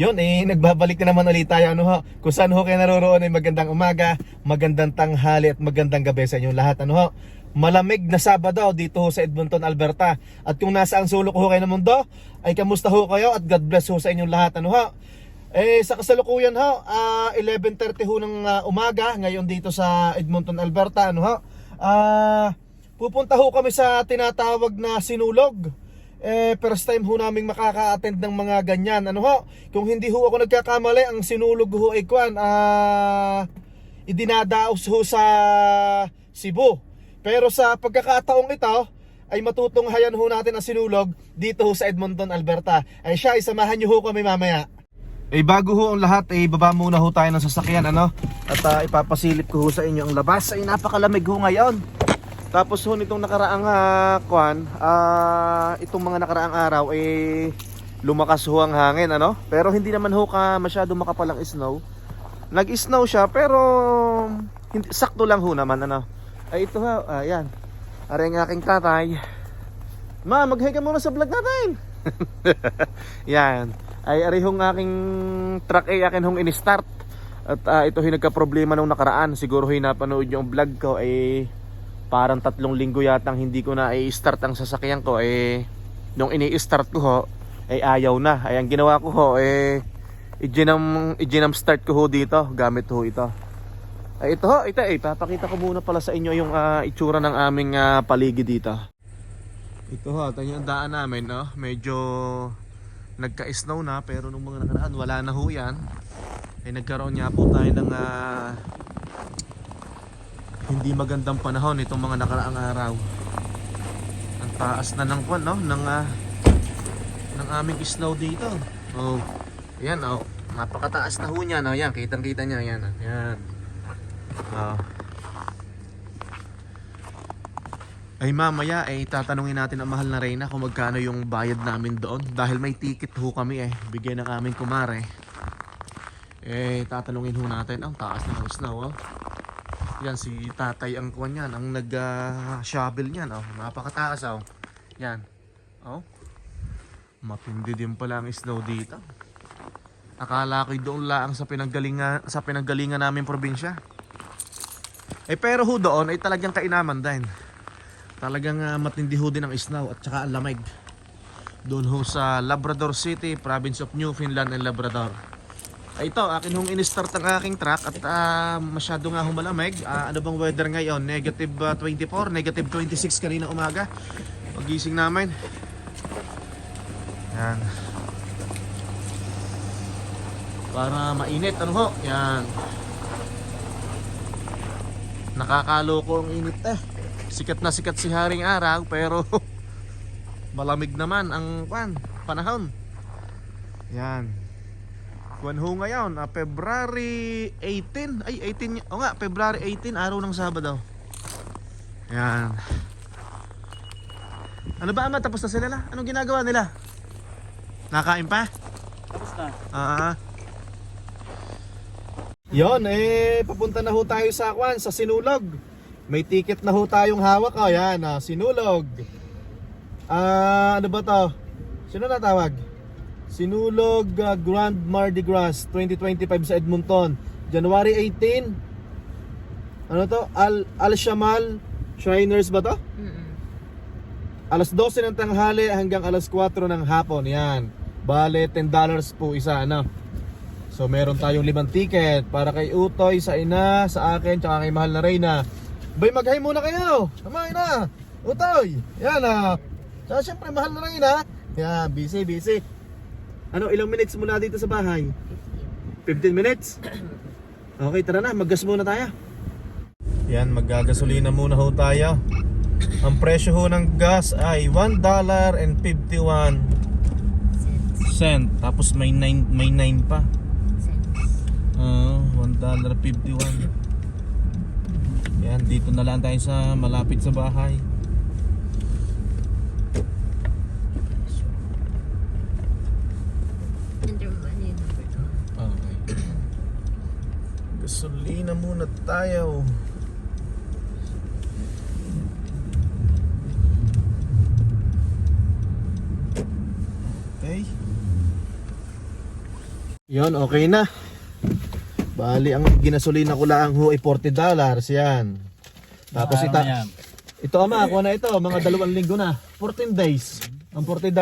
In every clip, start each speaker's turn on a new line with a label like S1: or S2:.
S1: Yun nagbabalik na naman ulit tayo kung saan ho kayo naroroon ay magandang umaga, magandang tanghali at magandang gabi sa inyong lahat Malamig na Sabado dito ho sa Edmonton, Alberta. At kung nasa ang sulok ho kayo ng mundo, ay kamusta ho kayo at God bless ho sa inyong lahat sa kasalukuyan 11:30 ho ng umaga ngayon dito sa Edmonton, Alberta pupunta ho kami sa tinatawag na sinulog. First time ho naming makaka-attend ng mga ganyan kung hindi ho ako nagkakamali, ang sinulog ho ay idinadaos ho sa Cebu. Pero sa pagkakataong ito ay matutunghayan ho natin ang sinulog dito ho sa Edmonton, Alberta. Ay siya, isamahan nyo ho kami mamaya. Bago ho ang lahat, baba muna ho tayo ng sasakyan at ipapasilip ko ho sa inyo ang labas. Ay napakalamig ho ngayon. Tapos ho nitong nakaraang itong mga nakaraang araw lumakas ho ang hangin pero hindi naman ho masyado makapalang snow. Nag-snow siya pero sakto lang ho naman Ay ito ayan. Ari ang aking tatay. Ma, mag-hi ka muna sa vlog natin. Yan. Ay ari hong aking truck akin hong in-start. At ito ho nagka-problema nung nakaraan. Siguro ho napanood yung vlog ko parang 3 linggo yatang hindi ko na i-start ang sasakyan ko nung ini-start ko ho ayaw na. Ay ang ginawa ko ho i-jam start ko ho dito gamit ho ito. Ay ito ho, papakita ko muna pala sa inyo yung itsura ng aming paligid dito. Ito ho, ito yung daan namin medyo nagka-snow na pero nung mga nakaraan wala na ho yan. Nagkaroon niya po tayo ng hindi magandang panahon itong mga nakaraang araw. Ang taas na ng ng aming snow dito. Ayan napakataas na ho niyan Ayan, kitang-kita niya yan. Ayan. Ay mamaya tatanungin natin ang mahal na Reyna kung magkano yung bayad namin doon dahil may ticket ho kami bigyan ng aming kumare. Tatanungin ho natin ang taas ng snow Yan si tatay ang kuwan yan, ang nag-shovel niyan napakataas Yan. Matindi din pala ang snow dito. Akala ko doon lang sa pinanggalingan namin probinsya. Pero ho doon ay talagang kainaman din. Talagang matindi ho din ang snow at saka ang lamig. Doon ho sa Labrador City, Province of Newfoundland and Labrador. Ito, akin hong in-start ang aking truck at masyado nga humalamig. Ano bang weather ngayon? Negative 24, negative 26 kanina umaga. Pagising namin. Yan. Para mainit, Yan. Nakakaloko ang init Sikat na sikat si Haring Araw pero malamig naman ang panahon. Yan. Kuwan ho ngayon, February 18. Ay, 18. February 18, araw ng Sabado. Yan. Ano ba, Ama? Tapos na sila? Anong ginagawa nila? Nakain pa?
S2: Tapos na.
S1: Yon, papunta na ho tayo sa Sinulog. May ticket na ho tayong hawak Yan, Sinulog. Ano ba to? Sino natawag? Sinulog Grand Mardi Gras 2025 sa Edmonton, January 18. Ano to? Al-Shamal Shriners ba to? Alas 12 ng tanghali hanggang alas 4 ng hapon. Yan. Bale $10 po isa So meron tayong 5 ticket para kay Utoy, sa ina, sa akin, tsaka kay mahal na Reyna. Bay, mag-hi muna kayo. Tama na. Utoy. Yan Tsaka syempre mahal na Reyna. Yan, busy. Ilang minutes muna dito sa bahay? 15 minutes? Okay, tara na, maggas muna tayo. Yan, maggagasolina muna ho tayo. Ang presyo ho ng gas ay $1.51. Tapos may 9 pa. $1.51. $1.51. Yan, dito na lang tayo sa malapit sa bahay. Okay. Gasolina muna tayo. Okay. Yon, okay na. Bali, ang ginasolina ko lang ho ay $40. Yan. Tapos ito ama, ako na ito. Mga 2 linggo na. 14 days. Ang $40.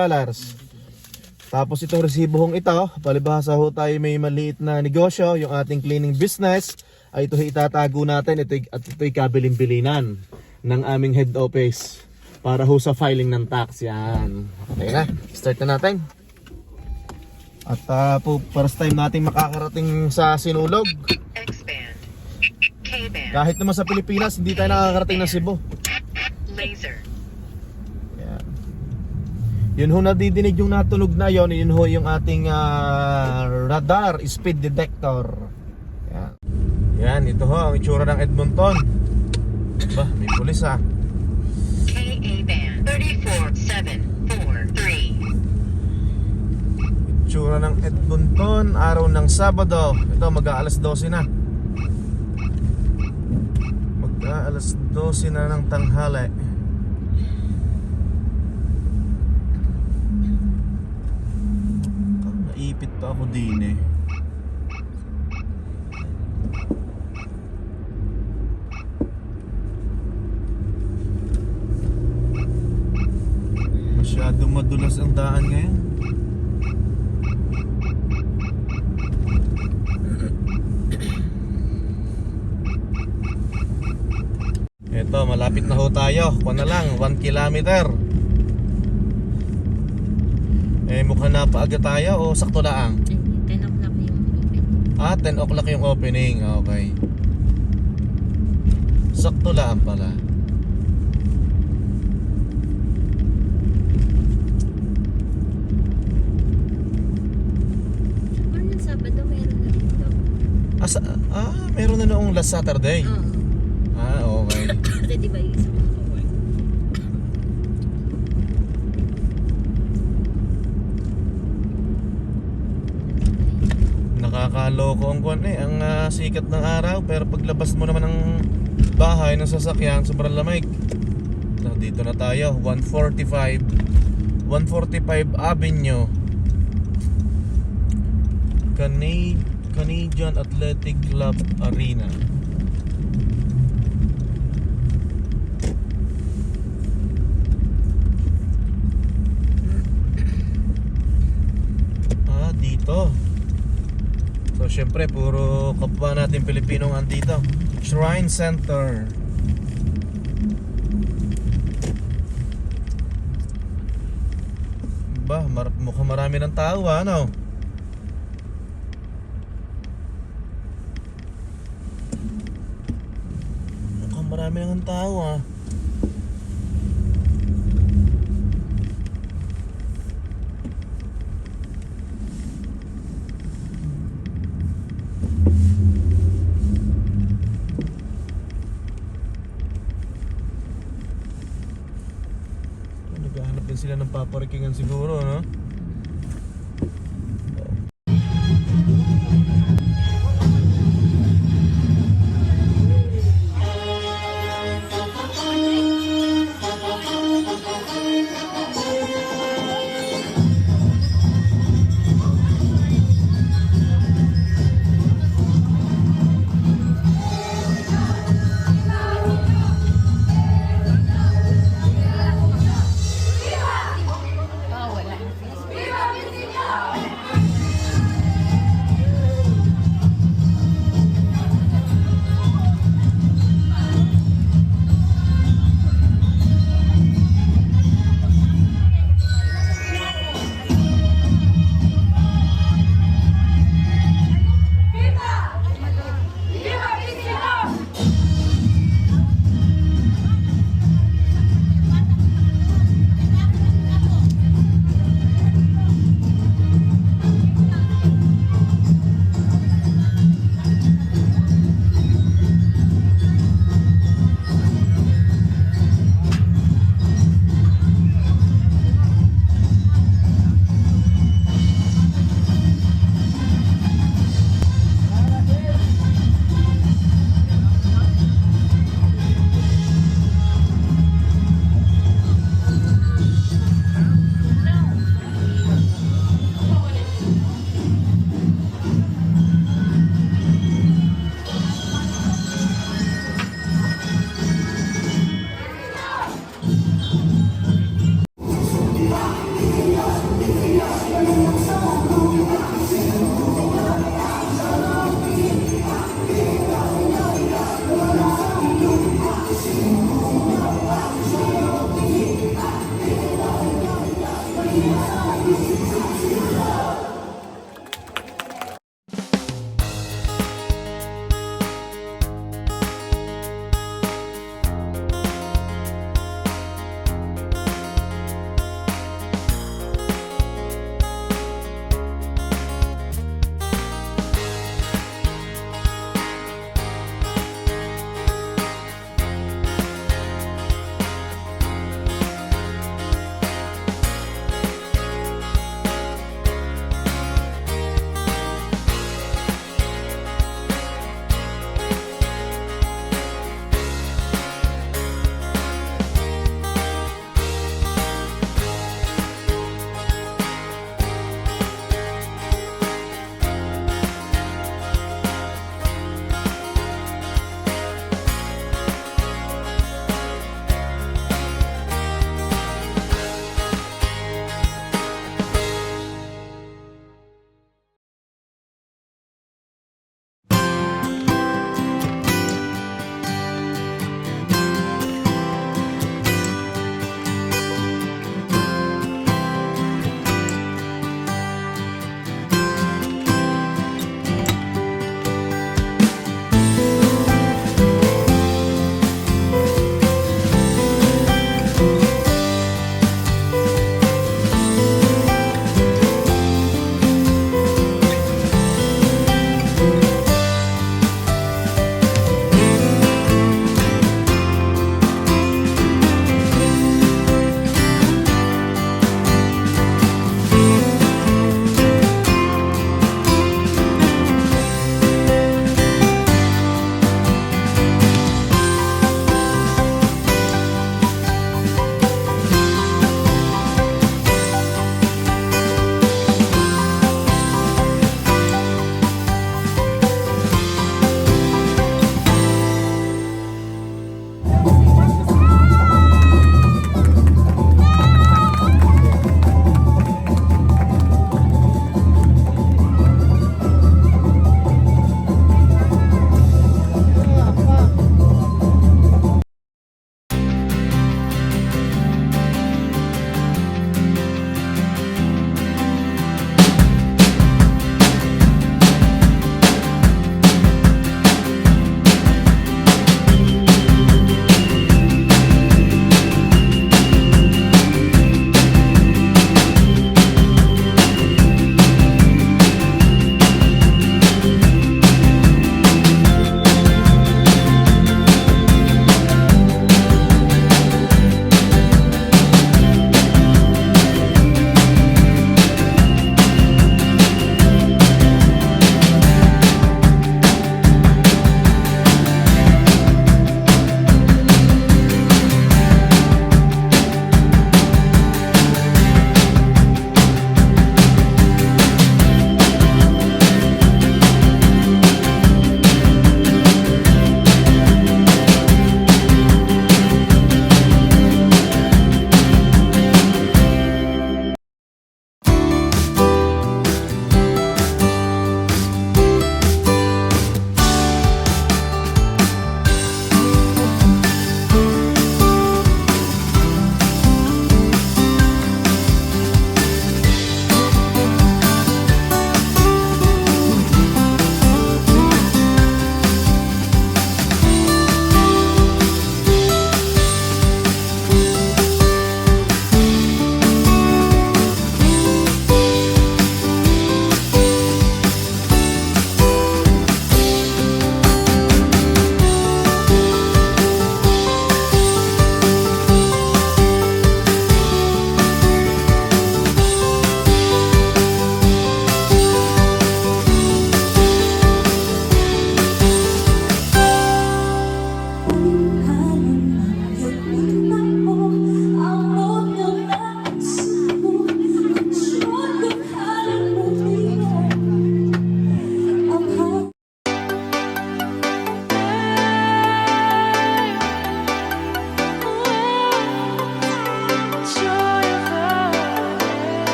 S1: Tapos itong resibo hong ito, palibhasa ho tayo may maliit na negosyo, yung ating cleaning business, ay ito itatago natin. At ito'y kabilin-bilinan ng aming head office para ho sa filing ng tax. Yan. Okay na. Start na natin. At po, first time nating makakarating sa Sinulog. Kahit naman sa Pilipinas, hindi tayo nakakarating ng Cebu.
S2: Laser.
S1: Yan. Yun ho, nadidinig yung natunog na yon. Yun ho yung ating radar speed detector. Yan. Yan, ito ho ang itsura ng Edmonton. Bah, may pulis ha.
S2: KA band 34743.
S1: Itsura ng Edmonton, araw ng Sabado. Ito, mag-aalas 12 na. Mag-aalas 12 na ng tanghali. Naipit pa ako din eh. Masyadong madulas ang daan ngayon. Ito, malapit na ho tayo. Kuha na lang, 1 kilometer. Mukhang napaaga tayo o sakto lang?
S2: 10 o'clock yung open.
S1: 10 o'clock yung opening. Okay. Sakto lang pala.
S2: Noong Sabado, meron na rin daw.
S1: Meron na noong last Saturday.
S2: Oo.
S1: Okay.
S2: Kasi di ba yung isang kawan?
S1: Nakakaloko ang kwan ang sikat ng araw, pero paglabas mo naman ng bahay ng sasakyan, sobrang lamig. So, dito na tayo, 145 Avenue, Canadian Athletic Club Arena. Dito. So syempre puro kapwa natin Pilipino ang andito. Shrine Center. Mukhang marami ng tao ano? Mukhang marami ng tao Naghahanap din sila ng paparikingan siguro, no?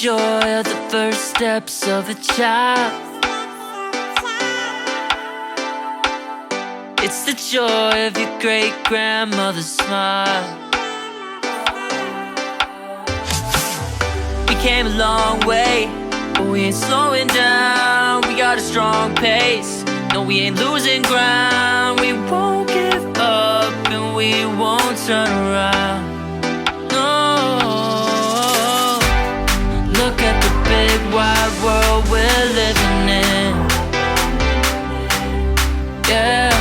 S3: joy of the first steps of a child. It's the joy of your great grandmother's smile. We came a long way, but we ain't slowing down. We got a strong pace. No, we ain't losing ground. We won't give up and we won't turn around. No. Look at the big wide world we're living in. Yeah,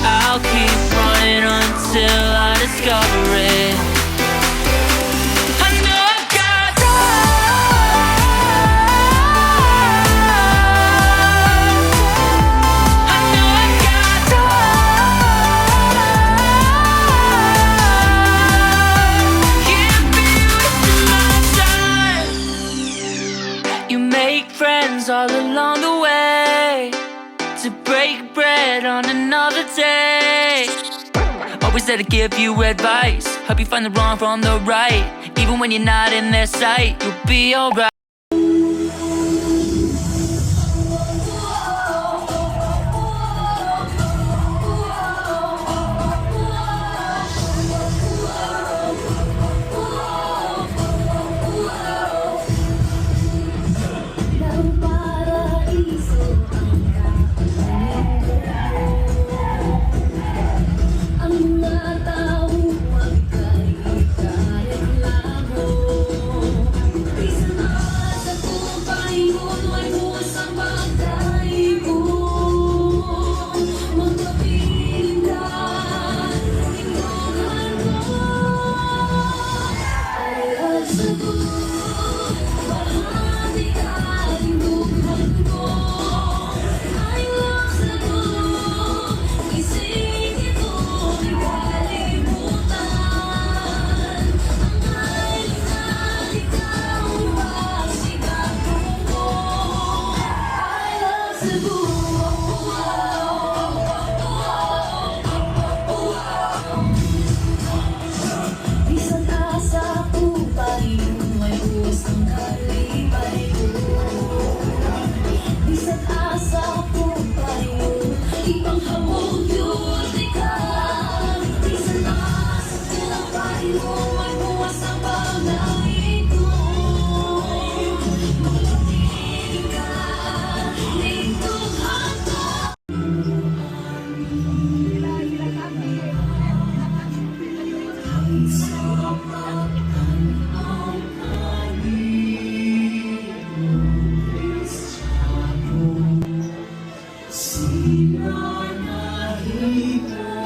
S3: I'll keep running until I discover it. I know I got I know I got can't be wasting my time. You make friends all along the way to break bread on another day. Always there to give you advice, help you find the wrong from the right. Even when you're not in their sight, you'll be alright.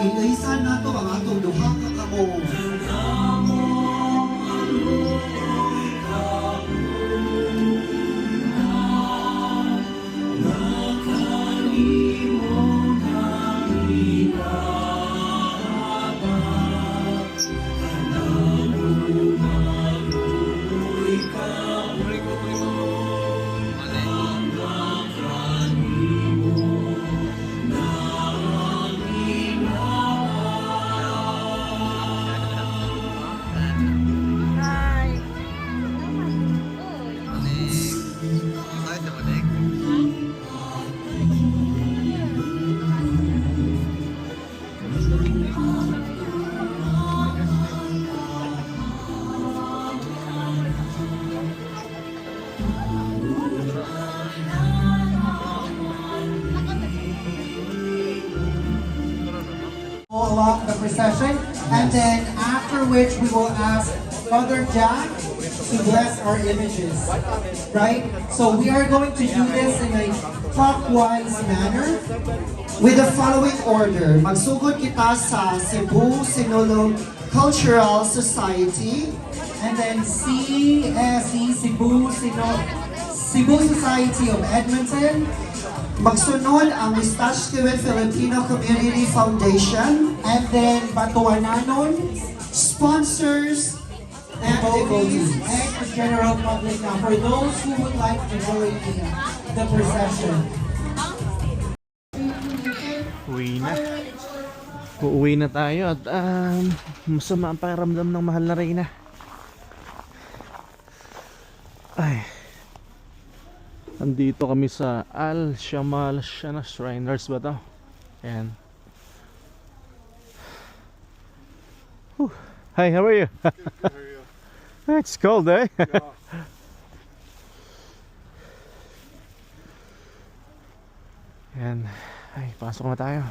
S4: Inaisan nato ang atong duha ka kamo. Along the procession, and then after which we will ask Father Jack to bless our images, right? So we are going to do this in a clockwise manner with the following order. Magsugod kita sa Cebu Sinulog Cultural Society, and then CSE Cebu Society of Edmonton. Magsunod ang Mistashkiwin Filipino Community Foundation, and then Batuananon, sponsors, activities, and the general public now for those who would like to join the procession.
S1: Uwi na. Uuwi na tayo at masama ang pakiramdam ng mahal na Reyna. Ay. Andito kami sa Al Shamal Shana Shriners ba to? Ayan. Whew. Hi, how are you? It's cold, eh? Ayan. Ay, pasok na tayo.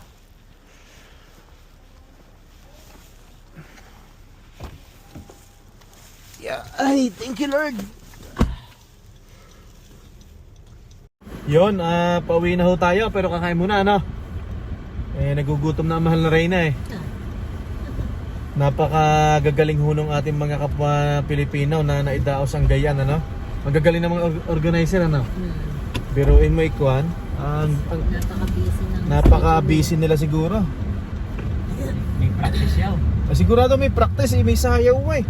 S1: Yeah. Ay, thank you, Lord. Yun, pauwi na ho tayo pero kakain muna, ano? Nagugutom na ang mahal na Reyna eh. Napakagagaling ho ng ating mga kapwa Pilipino na naidaos ang gayan, ano? Magagaling na mga organizer, ano? Biruin mo ikuan, napaka-busy nila siguro.
S5: May practice yaw.
S1: Sigurado may practice, may sayaw eh.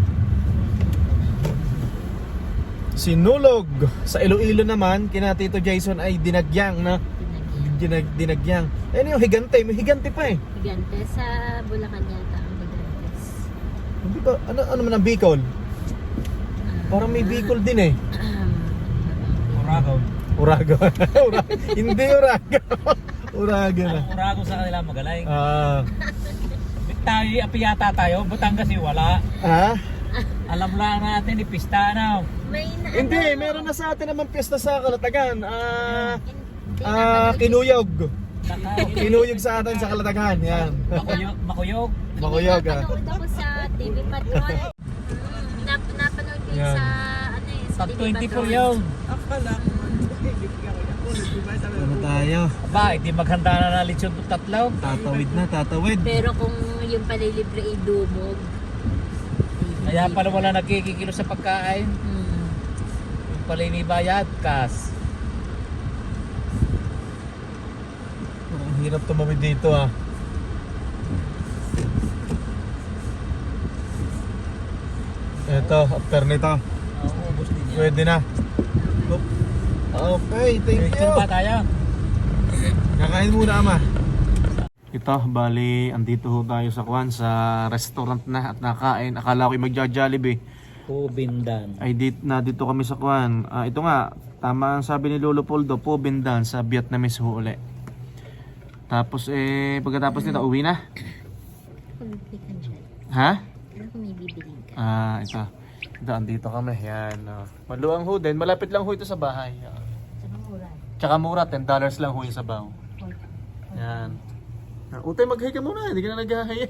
S1: Sinulog. Sa Iloilo naman, kina Tito Jason ay dinagyang na. Dinagyang. Ayun yung higante, may higante pa eh.
S2: Higante sa Bulacan yata ang Higantes.
S1: Hindi ba, ano man ang Bicol? Parang may Bicol din eh.
S5: Urago.
S1: Urago. Hindi Urago. Urago na.
S5: Ang Urago sa kanila magaling.
S1: Ah.
S5: Tayo, api yata tayo. Batangas kasi wala.
S1: Ha?
S5: Alam lang natin, ipista na.
S2: May na
S1: Hindi, meron na sa atin naman piyesta sa Kalatagan.
S2: napanood
S1: Kinuyog. Kinuyog sa atin sa Kalatagan. Yan.
S5: Makuyog.
S1: Makuyog ah.
S2: Napanood ako sa TV Patrol. Napanood ko yun
S1: Yan.
S2: sa ano eh, sa
S5: Pag
S2: TV
S5: 24
S2: Patrol.
S5: yun.
S1: Ano tayo?
S5: Ba, hindi maghanda na na lechon to tatlaw.
S1: Tatawid na, tatawid.
S2: Pero kung yung pala libre ay dumog.
S5: Kaya pala wala nagkikikilo sa pagkain. Yung pala inibayad, kas.
S1: Ang hirap tumawid dito ah. Ito, after nito.
S5: Oo, ubos din yan.
S1: Pwede na. Okay, thank you.
S5: Lechon pa tayo.
S1: Kakain muna ama. Ito, bali, andito ho tayo sa Kwan, sa restaurant na at nakain. Akala ko'y magja-Jollibee.
S5: Kubindan.
S1: Ay, dito kami sa Kwan. Ito nga, tama ang sabi ni Lolo Poldo, Pobindan sa Vietnamese ho uli. Tapos pagkatapos nito, uwi na.
S2: Pagbibigan siya.
S1: Ha?
S2: Ano kung may bibiling ka?
S1: Ito. Ito, andito kami. Yan. Maluwang ho din. Malapit lang ho ito sa bahay.
S2: Saka mura.
S1: Tsaka mura, $10 lang ho yung sabaw. Yan. Utay, mag-hay ka muna. Hindi ka na nag-hay.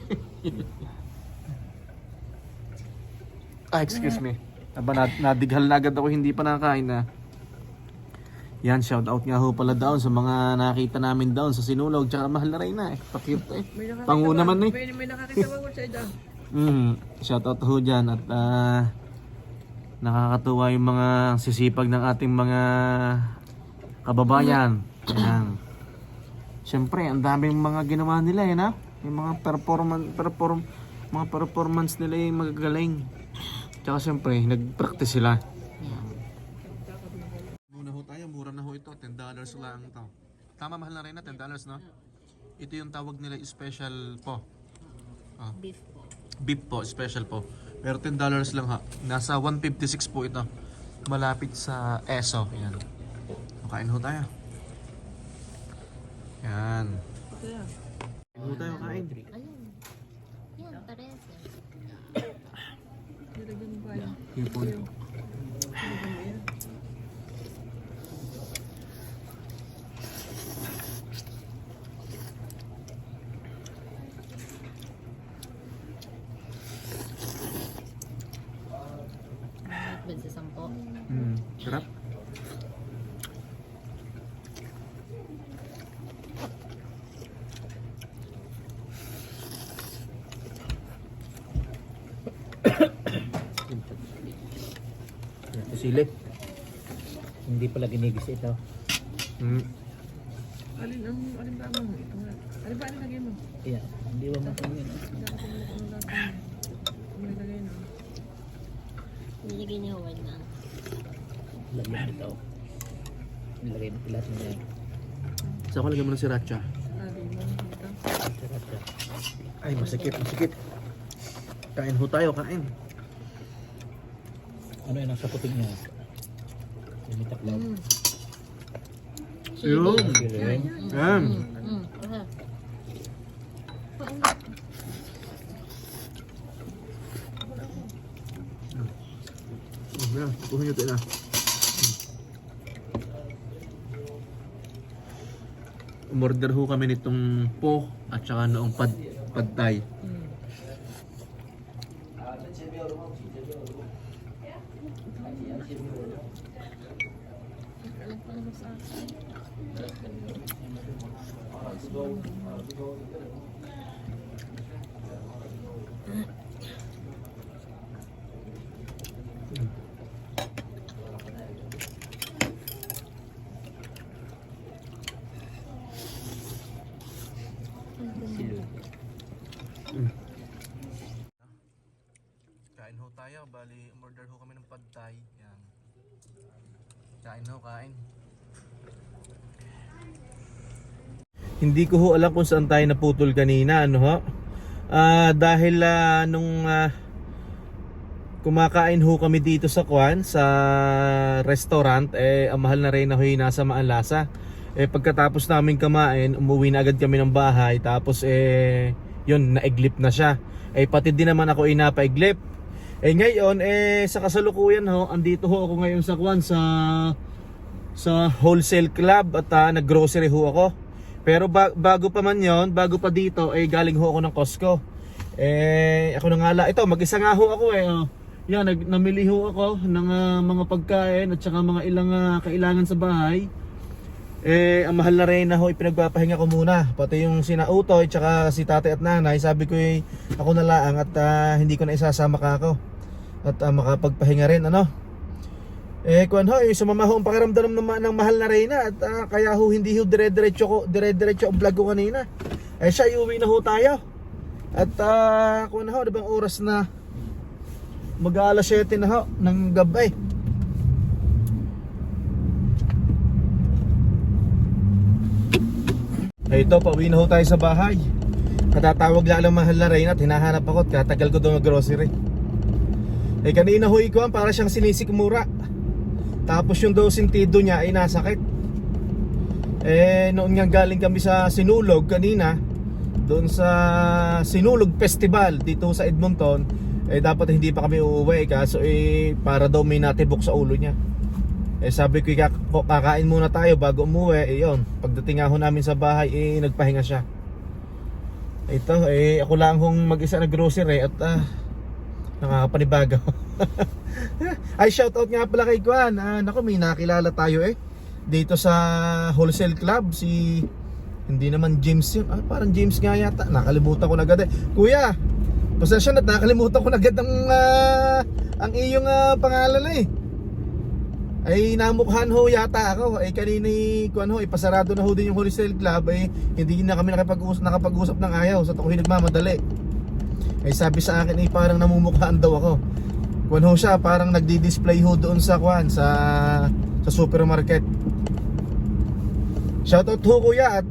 S1: Excuse me. Aba, nadighal na agad ako. Hindi pa nakakain na. Yan, shout out nga ho pala down sa mga nakita namin down sa Sinulog. Tsaka mahal na rin na eh. Pakit eh. Pangu naman eh.
S6: May nakakita ko sa ida.
S1: Shout out ho dyan. At nakakatuwa yung mga sisipag ng ating mga kababayan. Yan. Siyempre, ang daming mga ginawa nila eh, na? Yung mga performance nila yung magagaling. Tsaka siyempre, nag-practice sila. Muna ho tayo, mura na ho ito. $10 lang ito. Tama, mahal na rin na, $10, no? Ito yung tawag nila special po.
S2: Beef po.
S1: Beef po, special po. Pero $10 lang ha. Nasa 156 po ito. Malapit sa ESO. Yan. Kain ho tayo. Yan. Kain ho tayo, kain.
S2: Ayun. Yan, parehas yan.
S1: Yung po.
S2: Ben sa 10.
S1: Sarap. Sili.
S5: Hindi pala ginigis ito.
S6: Alin ba mo? Ito nga. Alin ba lagay mo?
S5: Yeah, hindi ba matangin?
S6: May lagay na.
S2: Nilagay niya huwag na.
S5: Lagyan ito. Nilagay mo lahat mo yan.
S1: Saan ko lagyan mo ng sriracha?
S6: Alin mo dito.
S1: Ay, masakit, masakit. Kain ho tayo, kain.
S5: Ano yan ang sa puting niya?
S1: Yun. Yan. Yan, kuhin nyo ito na. Umorder ho kami nitong po at saka noong pad thai. Kain ho tayo, bali umorder ho kami ng pad thai. Yan. Kain ho, kain. Hindi ko ho alam kung saan tayo naputol kanina, ano ho? Dahil nung kumakain ho kami dito sa Kwan, sa restaurant, ang mahal na rin na ho yung nasa Maalasa. Pagkatapos namin kumain, umuwi na agad kami ng bahay, tapos yun, naiglip na siya. Pati din naman ako napaiglip. Ngayon, sa kasalukuyan ho, andito ho ako ngayon sa Kwan, sa wholesale club at nag-grocery ho ako. Pero bago pa man yon, bago pa dito, galing ho ako ng Costco. Ako na nga ito, mag-isa nga ho ako Yan, namili ho ako ng mga pagkain at saka mga ilang kailangan sa bahay. Ang mahal na rin na ho, ipinagpapahinga ko muna. Pati yung sina Utoy, tsaka si tatay at nanay, sabi ko ako na lang at hindi ko na isasama ka ako. At makapagpahinga rin, ano. Kuwan ho, sumama ho ang pakiramdam ng mahal na Reyna. At kaya ho, hindi ho dire-diretso ang vlog ko kanina. Siya, iuwi na ho tayo. At kuwan ho, diba ang oras na mag-alas 7 na ho ng gabi. Ito, pauwi na ho tayo sa bahay. Katatawag lang mahal na Reyna at hinahanap ako at katagal ko doon mag-grocery. Kanina ho ikuan, para siyang sinisikmura. Tapos yung daw sentido niya ay nasakit. Noon nga galing kami sa Sinulog kanina, doon sa Sinulog Festival dito sa Edmonton. Dapat hindi pa kami uuwi, kaso para daw may natibok sa ulo niya. Sabi ko kakain muna tayo bago umuwi. Yun, pagdating ako namin sa bahay, nagpahinga siya. Ito, ako lang hong mag-isa na grocery at nakakapanibago. Ay, shoutout nga pala kay Kwan. Naku, may nakilala tayo dito sa wholesale club. Hindi naman James yun. Parang James nga yata. Nakalimutan ko na agad Kuya, pasensya na, nakalimutan ko na agad ang iyong pangalan ay namukhan ho yata ako. Kanina Kwan ho, pasarado na ho din yung wholesale club. Hindi na kami nakapag-usap ng ayaw. Sa ako'y nagmamadali. Sabi sa akin parang namumukhaan daw ako. Kwan ho siya, parang nagdi-display ho doon sa Kwan, sa supermarket. Shoutout ho kuya at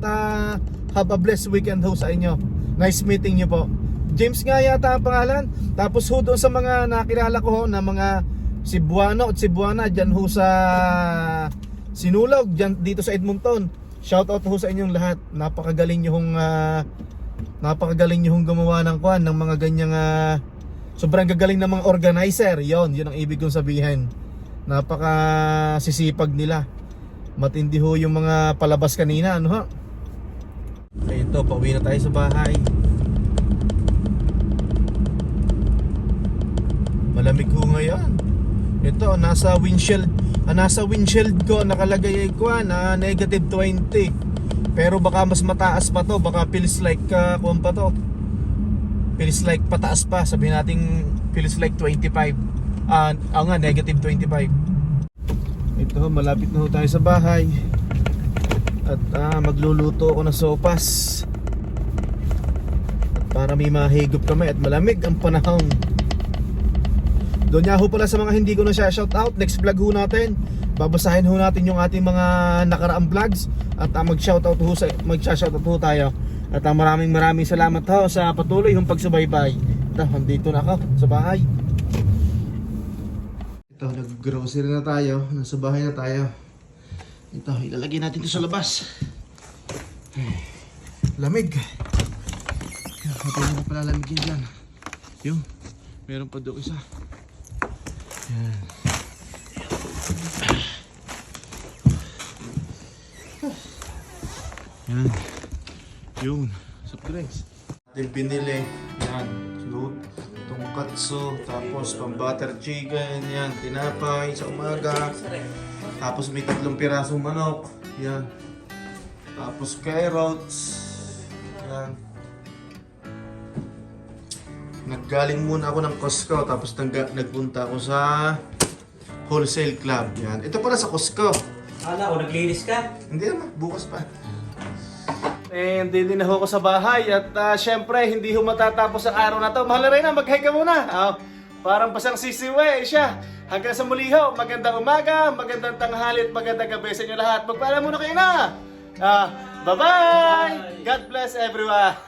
S1: have a blessed weekend ho sa inyo. Nice meeting nyo po. James nga yata ang pangalan. Tapos ho doon sa mga nakilala ko ho, na mga Cebuano at Cebuana dyan ho sa Sinulog, dyan, dito sa Edmonton. Shoutout ho sa inyong lahat. Napakagaling nyo hong gumawa ng Kwan, ng mga ganyang sobrang gagaling ng mga organizer. Yun ang ibig kong sabihin. Napakasisipag nila. Matindi ho yung mga palabas kanina, ano ha? Ito, pauwi na tayo sa bahay. Malamig ho ngayon. Ito, nasa windshield ko nakalagay ko na negative 20. Pero baka mas mataas pa to, baka feels like kuwan pa to. Feels like pataas pa, sabihin natin feels like 25. Nga, negative 25. Ito, malapit na ho tayo sa bahay. At magluluto ako ng sopas. At para may mahigop kami at malamig ang panahon. Doon nga ho pala sa mga hindi ko na siya shoutout, next vlog ho natin, babasahin ho natin yung ating mga nakaraang vlogs. At mag-shoutout ho tayo. At maraming salamat ho sa patuloy yung pagsubaybay. Ito, nandito na ako sa bahay. Ito Ito, nag-grocery na tayo. Nasa bahay na tayo. Ito, ilalagay natin ito sa labas. Lamig. Pwede na pala lamigin dyan. Yung, meron pa doon isa. Yan. Yan. Yun. Soft drinks. Ating pinili. Yan. Loot. Itong katsu. Tapos pang butter chicken. Yan. Tinapay sa umaga. Tapos may 3 pirasong manok. Yan. Tapos carrots. Yan. Naggaling muna ako ng Costco. Tapos nagpunta ako sa Wholesale Club. Yan. Ito pala sa Costco.
S5: Hala, o naglinis ka?
S1: Hindi naman, bukas pa. Hindi din ako sa bahay at syempre hindi ho matatapos ang araw na to. Mahal na rin na, mag-hi ka muna. Parang pasang sisiwe siya. Hanggang sa muli ho, magandang umaga, magandang tanghali at magandang gabi sa inyo lahat. Magpaalam muna kayo na. Bye-bye! God bless everyone!